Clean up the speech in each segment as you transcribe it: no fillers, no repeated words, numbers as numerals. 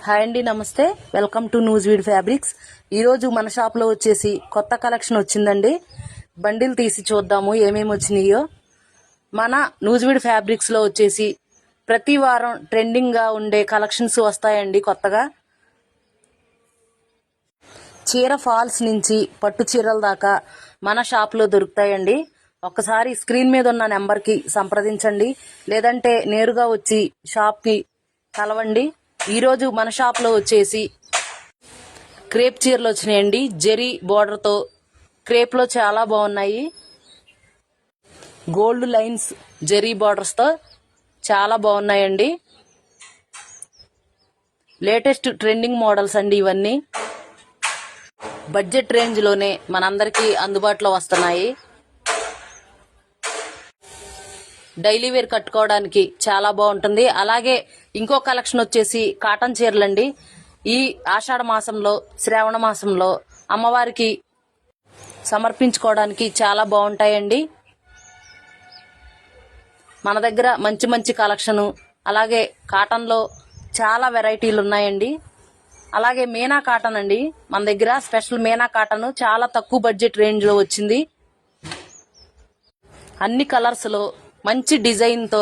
Hi అండి, నమస్తే. Welcome to Nuzvid fabrics. ఈరోజు మన షాప్లో వచ్చేసి కొత్త కలెక్షన్ వచ్చిందండి. బండిల్ తీసి చూద్దాము ఏమేమి వచ్చినాయో. మన న్యూజివీడ్ ఫ్యాబ్రిక్స్లో వచ్చేసి ప్రతి వారం ట్రెండింగ్గా ఉండే కలెక్షన్స్ వస్తాయండి కొత్తగా. చీర ఫాల్స్ నుంచి పట్టు చీరల దాకా మన షాప్లో దొరుకుతాయండి. ఒక్కసారి స్క్రీన్ మీద ఉన్న నెంబర్కి సంప్రదించండి, లేదంటే నేరుగా వచ్చి షాప్కి కలవండి. ఈరోజు మన షాప్లో వచ్చేసి క్రేప్ చీరలు వచ్చినాయండి. జెరీ బోర్డర్తో క్రేప్లో చాలా బాగున్నాయి. గోల్డ్ లైన్స్ జెరీ బోర్డర్స్తో చాలా బాగున్నాయండి. లేటెస్ట్ ట్రెండింగ్ మోడల్స్ అండి ఇవన్నీ. బడ్జెట్ రేంజ్లోనే మనందరికీ అందుబాటులో వస్తున్నాయి. డైలీ వేర్ కట్టుకోవడానికి చాలా బాగుంటుంది. అలాగే ఇంకో కలెక్షన్ వచ్చేసి కాటన్ చీరలండి. ఈ ఆషాఢ మాసంలో, శ్రావణ మాసంలో అమ్మవారికి సమర్పించుకోవడానికి చాలా బాగుంటాయండి. మన దగ్గర మంచి మంచి కలెక్షను, అలాగే కాటన్లో చాలా వెరైటీలు ఉన్నాయండి. అలాగే మీనా కాటన్ అండి, మన దగ్గర స్పెషల్ మీనా కాటన్ చాలా తక్కువ బడ్జెట్ రేంజ్లో వచ్చింది. అన్ని కలర్స్లో మంచి డిజైన్తో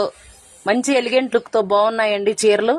మంచి ఎలిగెంట్ లుక్తో బాగున్నాయండి చీరలు.